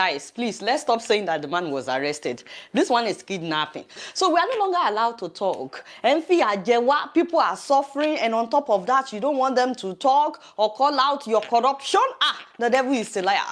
Guys, please, let's stop saying that the man was arrested. This one is kidnapping. So we are no longer allowed to talk. People are suffering, and on top of that, you don't want them to talk or call out your corruption. The devil is a liar.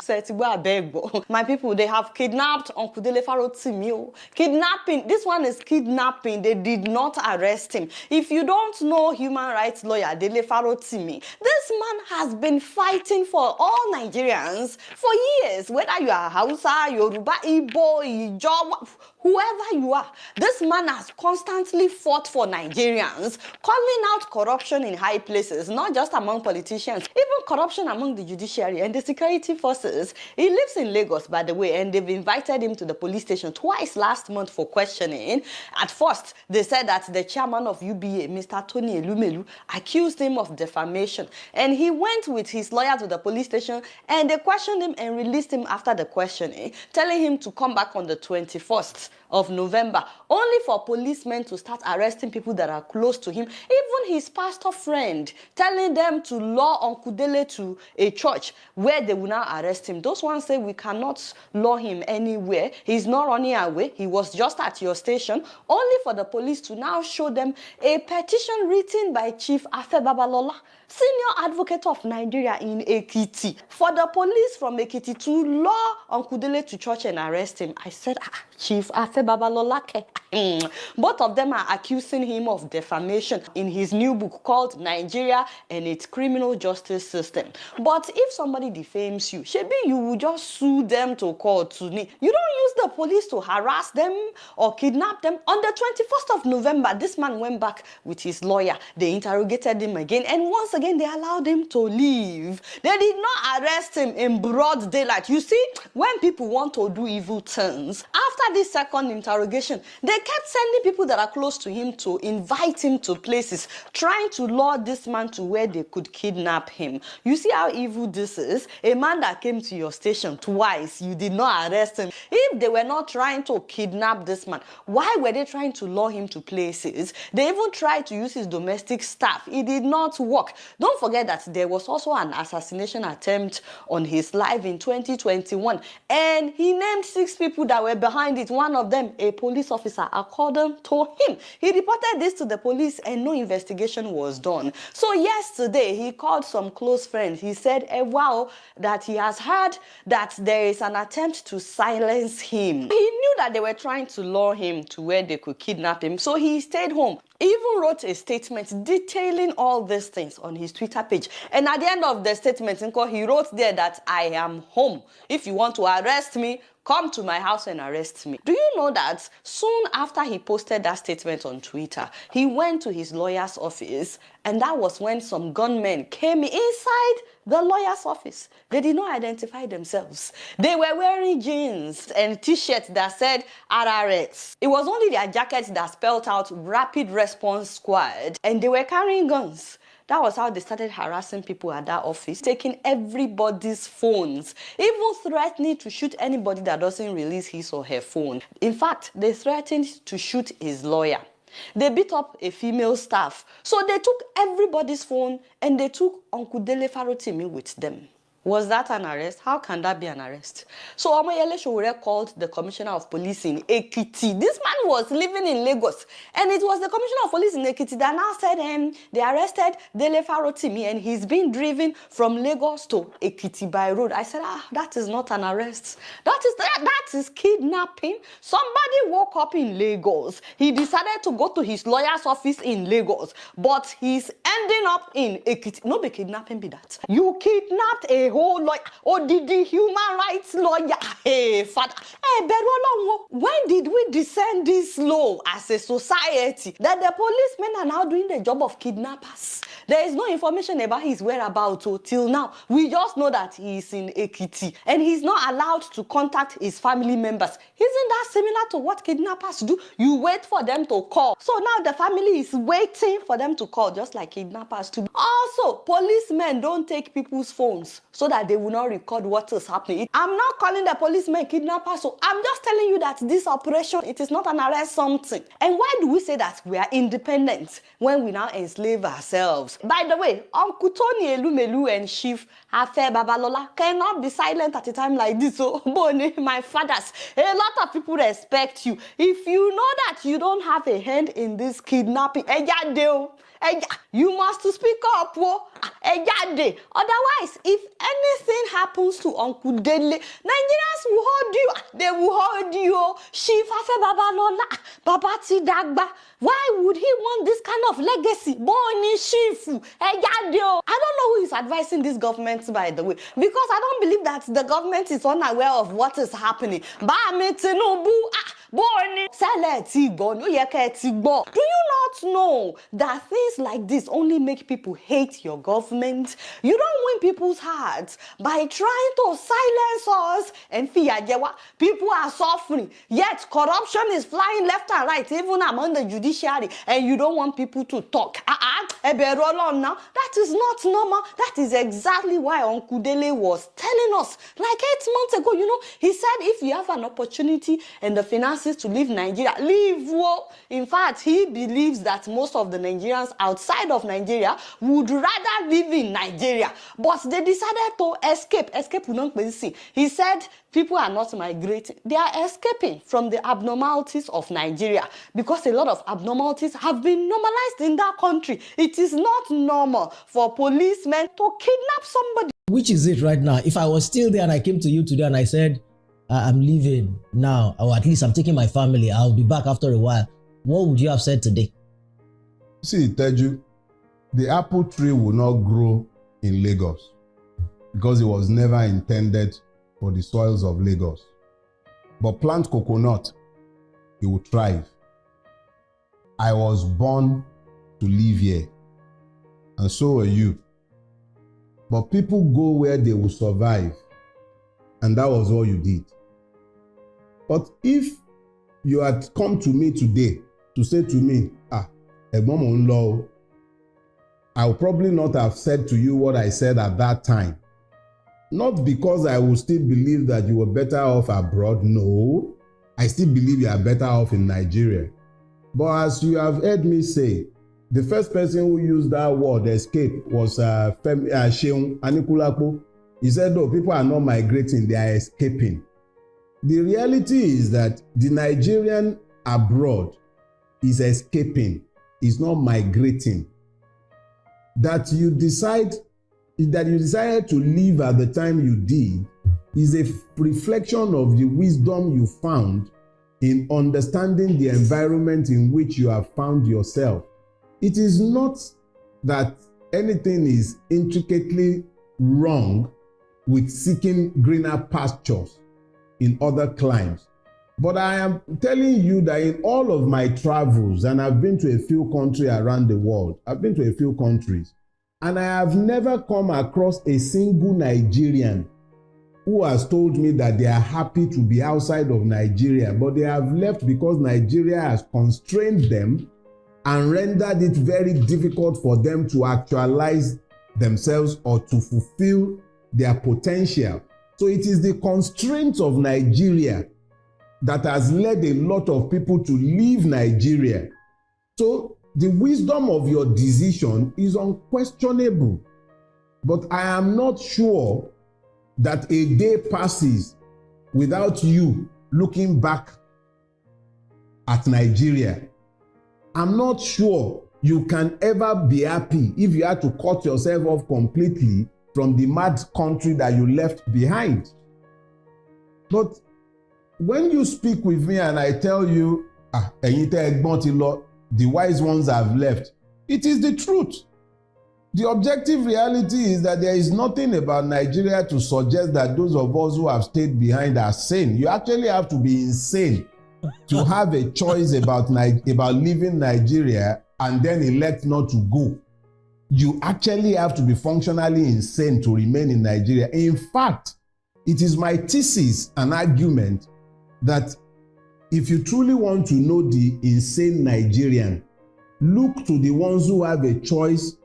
My people, they have kidnapped Uncle Dele Farotimi. Kidnapping. This one is kidnapping. They did not arrest him. If you don't know human rights lawyer Dele Farotimi, this man has been fighting for all Nigerians for years, whether you are Hausa, Yoruba, Igbo, Ijaw, whoever you are. This man has constantly fought for Nigerians, calling out corruption in high places, not just among politicians, even corruption among the judiciary and the security forces. He lives in Lagos, by the way, and they've invited him to the police station twice last month for questioning. At first, they said that the chairman of UBA, Mr. Tony Elumelu, accused him of defamation, and he went with his lawyer to the police station, and they questioned him and released him after the questioning, telling him to come back on the 21st of November, only for policemen to start arresting people that are close to him, even his pastor friend, telling them to lure Uncle Dele to a church where they will now arrest him. Those ones say we cannot lure him anywhere. He's not running away. He was just at your station, only for the police to now show them a petition written by Chief Afe Babalola, senior advocate of Nigeria in Ekiti, for the police from Ekiti to lure Uncle Dele to church and arrest him. I said, Chief Afe Babalola. Both of them are accusing him of defamation in his new book called Nigeria and its Criminal Justice System. But if somebody defames you, maybe you will just sue them to court. You don't use the police to harass them or kidnap them. On the 21st of November, this man went back with his lawyer. They interrogated him again, and once again, they allowed him to leave. They did not arrest him in broad daylight. You see, when people want to do evil turns, after this second interrogation, they kept sending people that are close to him to invite him to places, trying to lure this man to where they could kidnap him. You see how evil this is? A man that came to your station twice, you did not arrest him. If they were not trying to kidnap this man, why were they trying to lure him to places? They even tried to use his domestic staff. It did not work. Don't forget that there was also an assassination attempt on his life in 2021, and he named 6 people that were behind it. One of them, a police officer, according to him. He reported this to the police and no investigation was done. So yesterday, he called some close friends. He said, wow, that he has heard that there is an attempt to silence him. He knew that they were trying to lure him to where they could kidnap him, so he stayed home. He even wrote a statement detailing all these things on his Twitter page. And at the end of the statement, he wrote there that I am home. If you want to arrest me, come to my house and arrest me. Do you know that soon after he posted that statement on Twitter, he went to his lawyer's office, and that was when some gunmen came inside the lawyer's office. They did not identify themselves. They were wearing jeans and t-shirts that said RRS. It was only their jackets that spelled out Rapid Response Squad, and they were carrying guns. That was how they started harassing people at that office, taking everybody's phones, even threatening to shoot anybody that doesn't release his or her phone. In fact, they threatened to shoot his lawyer. They beat up a female staff. So they took everybody's phone and they took Uncle Dele Farotimi with them. Was that an arrest? How can that be an arrest? So Omoyele Sowore called the commissioner of police in Ekiti. This man was living in Lagos, and it was the commissioner of police in Ekiti that now said they arrested Dele Farotimi and he's being driven from Lagos to Ekiti by road. I said, that is not an arrest. That is kidnapping. Somebody woke up in Lagos. He decided to go to his lawyer's office in Lagos, but he's ending up in Ekiti. No be kidnapping be that. You kidnapped a whole lawyer, the human rights lawyer. Hey, father. Hey, Berolong, when did we descend this low as a society that the policemen are now doing the job of kidnappers? There is no information about his whereabouts till now. We just know that he is in Ekiti and he's not allowed to contact his family members. Isn't that similar to what kidnappers do? You wait for them to call. So now the family is waiting for them to call, just like kidnappers do. Also, policemen don't take people's phones so that they will not record what is happening. I'm not calling the policemen kidnappers, so I'm just telling you that this operation, it is not an arrest something. And why do we say that we are independent when we now enslave ourselves? By the way, Uncle Tony Elumelu and Chief Afe Babalola cannot be silent at a time like this. So, Boni, my fathers, a lot of people respect you. If you know that you don't have a hand in this kidnapping, you must speak up. Otherwise, if anything happens to Uncle Dele, Nigerians will hold you. They will hold you. Chief Afe Babalola, Babati Dagba. Why would he want this kind of legacy? Boni Shifu. I don't know who is advising this government, by the way, because I don't believe that the government is unaware of what is happening. Do you not know that things like this only make people hate your government? You don't win people's hearts by trying to silence us and people are suffering, yet corruption is flying left and right, even among the judiciary, and you don't want people to talk. That is not normal. That is exactly why Uncle Dele was telling us like 8 months ago. You know, he said if you have an opportunity and the finances to leave Nigeria, leave. In fact, he believes that most of the Nigerians outside of Nigeria would rather live in Nigeria, but they decided to escape. He said people are not migrating, they are escaping from the abnormalities of Nigeria, because a lot of abnormalities have been normalized in that country. It is not normal for policemen to kidnap somebody. Which is it right now? If I was still there and I came to you today and I said, I'm leaving now, or at least I'm taking my family, I'll be back after a while, what would you have said today? See, Teju, the apple tree will not grow in Lagos because it was never intended for the soils of Lagos. But plant coconut, it will thrive. I was born to live here, and so are you. But people go where they will survive, and that was all you did. But if you had come to me today to say to me, Egbomo-nlo, I will probably not have said to you what I said at that time. Not because I will still believe that you were better off abroad. No, I still believe you are better off in Nigeria. But as you have heard me say, the first person who used that word escape was Sheung Anikulapo. He said, no, people are not migrating, they are escaping. The reality is that the Nigerian abroad is escaping, is not migrating. That you decided to leave at the time you did is a reflection of the wisdom you found in understanding the environment in which you have found yourself. It is not that anything is intricately wrong with seeking greener pastures in other climes. But I am telling you that in all of my travels, and I've been to a few countries around the world, I've been to a few countries, and I have never come across a single Nigerian who has told me that they are happy to be outside of Nigeria, but they have left because Nigeria has constrained them and rendered it very difficult for them to actualize themselves or to fulfill their potential. So it is the constraints of Nigeria that has led a lot of people to leave Nigeria. So the wisdom of your decision is unquestionable. But I am not sure that a day passes without you looking back at Nigeria. I'm not sure you can ever be happy if you had to cut yourself off completely from the mad country that you left behind. But when you speak with me and I tell you, the wise ones have left, it is the truth. The objective reality is that there is nothing about Nigeria to suggest that those of us who have stayed behind are sane. You actually have to be insane to have a choice about leaving Nigeria and then elect not to go. You actually have to be functionally insane to remain in Nigeria. In fact, it is my thesis and argument that if you truly want to know the insane Nigerian, look to the ones who have a choice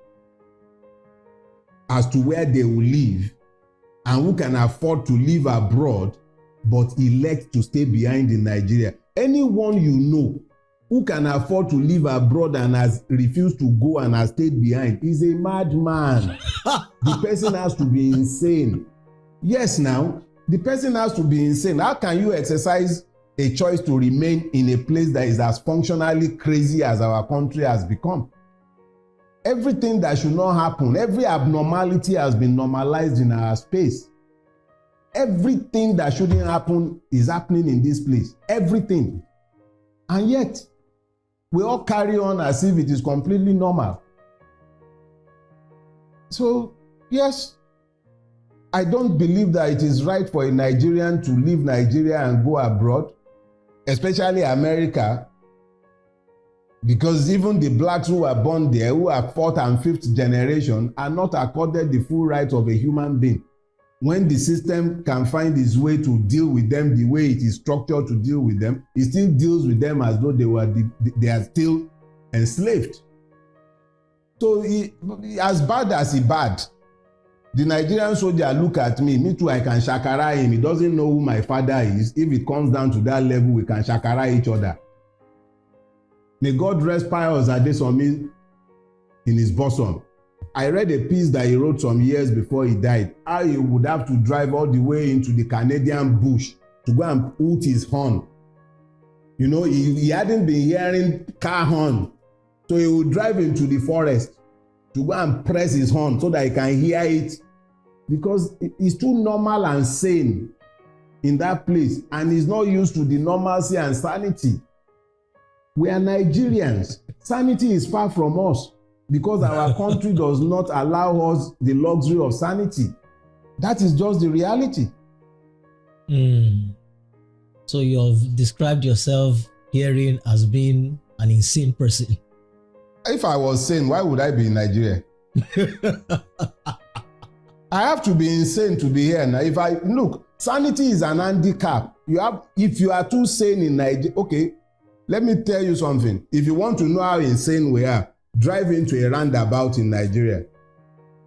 as to where they will live and who can afford to live abroad but elect to stay behind in Nigeria. Anyone you know who can afford to live abroad and has refused to go and has stayed behind is a madman. The person has to be insane. Yes, now, the person has to be insane. How can you exercise a choice to remain in a place that is as functionally crazy as our country has become? Everything that should not happen, every abnormality has been normalized in our space. Everything that shouldn't happen is happening in this place. Everything. And yet, we all carry on as if it is completely normal. So, yes, I don't believe that it is right for a Nigerian to leave Nigeria and go abroad, especially America, because even the blacks who were born there, who are fourth and fifth generation, are not accorded the full rights of a human being. When the system can find its way to deal with them the way it is structured to deal with them, it still deals with them as though they are still enslaved. So as bad as he bad, the Nigerian soldier look at me too, I can shakara him. He doesn't know who my father is. If it comes down to that level, we can shakara each other. May God rest Pius Adesomi in his bosom. I read a piece that he wrote some years before he died, how he would have to drive all the way into the Canadian bush to go and hoot his horn. You know, he hadn't been hearing car horn, so he would drive into the forest to go and press his horn so that he can hear it, because it's too normal and sane in that place, and he's not used to the normalcy and sanity. We are Nigerians. Sanity is far from us, because our country does not allow us the luxury of sanity. That is just the reality. So you've described yourself herein as being an insane person. If I was sane, why would I be in Nigeria? I have to be insane to be here. Now, look, sanity is an handicap. If you are too sane in Nigeria, okay, let me tell you something. If you want to know how insane we are, drive into a roundabout in Nigeria.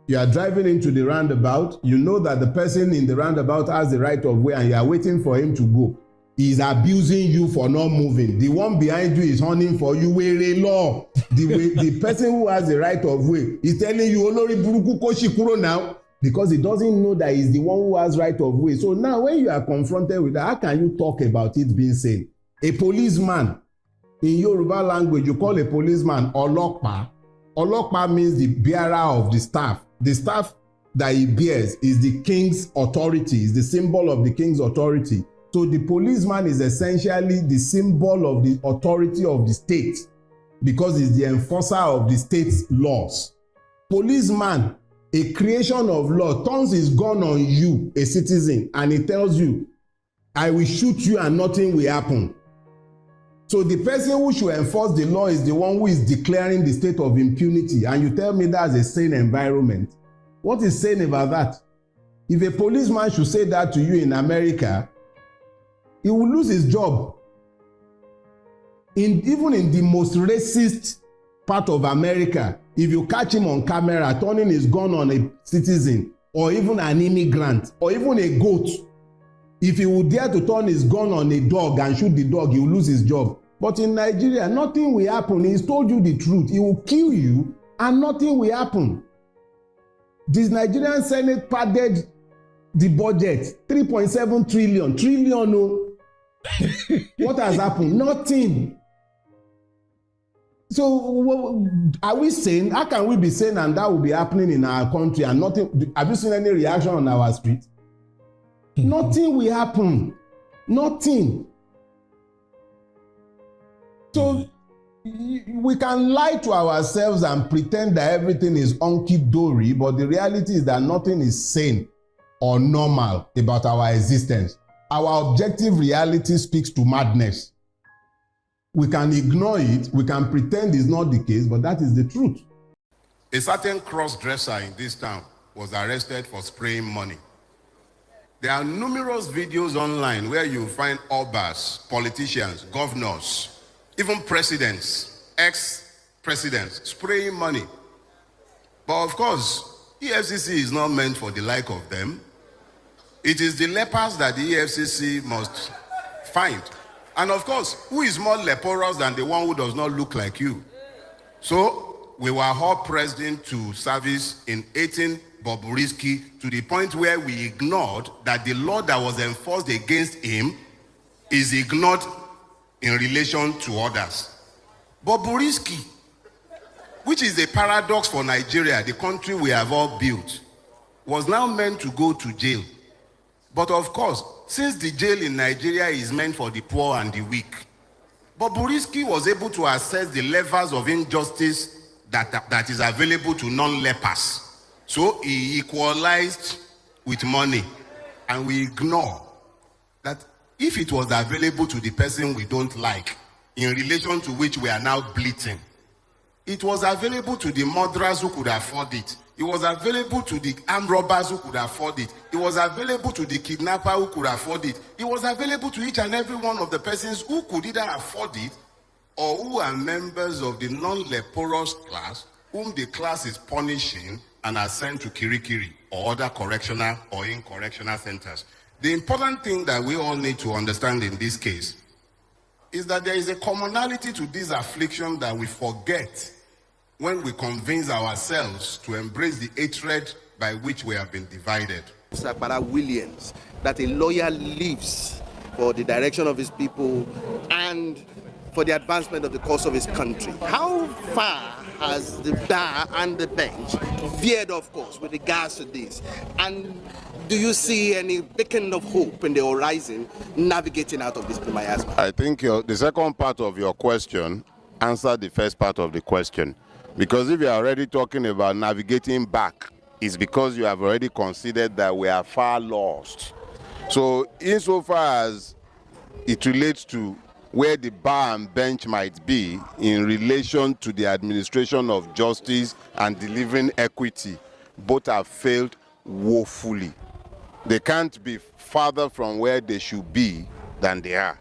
You are driving into the roundabout, you know that the person in the roundabout has the right of way and you are waiting for him to go. He is abusing you for not moving. The one behind you is hunting for you. Were law. The person who has the right of way is telling you, Olori Buruku Koshikuro now, because he doesn't know that he's the one who has right of way. So now when you are confronted with that, how can you talk about it being sane? A policeman, in Yoruba language, you call a policeman Olokpa. Olokpa means the bearer of the staff. The staff that he bears is the king's authority, is the symbol of the king's authority. So the policeman is essentially the symbol of the authority of the state, because he's the enforcer of the state's laws. Policeman, a creation of law, turns his gun on you, a citizen, and he tells you, I will shoot you and nothing will happen. So the person who should enforce the law is the one who is declaring the state of impunity, and you tell me that's a sane environment. What is sane about that? If a policeman should say that to you in America, he will lose his job. Even in the most racist part of America, if you catch him on camera turning his gun on a citizen, or even an immigrant, or even a goat, if he would dare to turn his gun on a dog and shoot the dog, he will lose his job. But in Nigeria, nothing will happen. He's told you the truth. He will kill you and nothing will happen. This Nigerian Senate padded the budget, 3.7 trillion. Oh. What has happened? Nothing. So are we sane? How can we be sane and that will be happening in our country and nothing? Have you seen any reaction on our street? Nothing will happen. Nothing. So we can lie to ourselves and pretend that everything is hunky-dory, but the reality is that nothing is sane or normal about our existence. Our objective reality speaks to madness. We can ignore it, we can pretend it's not the case, but that is the truth. A certain cross-dresser in this town was arrested for spraying money. There are numerous videos online where you find obas, politicians, governors, even presidents, ex-presidents spraying money. But of course, EFCC is not meant for the like of them. It is the lepers that the EFCC must find And of course, who is more leprous than the one who does not look like you? So we were all pressed into service in 18 Bobrisky to the point where we ignored that the law that was enforced against him is ignored in relation to others. Bobrisky, which is a paradox for Nigeria, the country we have all built, was now meant to go to jail. But of course, since the jail in Nigeria is meant for the poor and the weak, Bobrisky was able to assess the levels of injustice that is available to non-lepers. So he equalized with money. And we ignore that if it was available to the person we don't like, in relation to which we are now bleating, it was available to the murderers who could afford it. It was available to the armed robbers who could afford it. It was available to the kidnapper who could afford it. It was available to each and every one of the persons who could either afford it or who are members of the non-leprous class, whom the class is punishing and are sent to Kirikiri or other correctional or in-correctional centers. The important thing that we all need to understand in this case is that there is a commonality to this affliction that we forget when we convince ourselves to embrace the hatred by which we have been divided. Sakpara Williams, that a lawyer lives for the direction of his people and for the advancement of the cause of his country. How far has the bar and the bench veered, of course, with regards to this? And do you see any beacon of hope in the horizon navigating out of this miasma? I think the second part of your question answered the first part of the question. Because if you are already talking about navigating back, it's because you have already considered that we are far lost. So insofar as it relates to where the bar and bench might be in relation to the administration of justice and delivering equity, both have failed woefully. They can't be farther from where they should be than they are.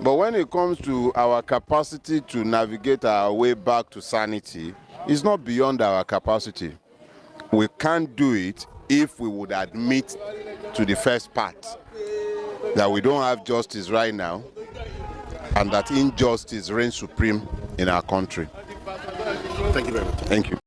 But when it comes to our capacity to navigate our way back to sanity, it's not beyond our capacity. We can't do it if we would admit to the first part, that we don't have justice right now and that injustice reigns supreme in our country. Thank you very much. Thank you.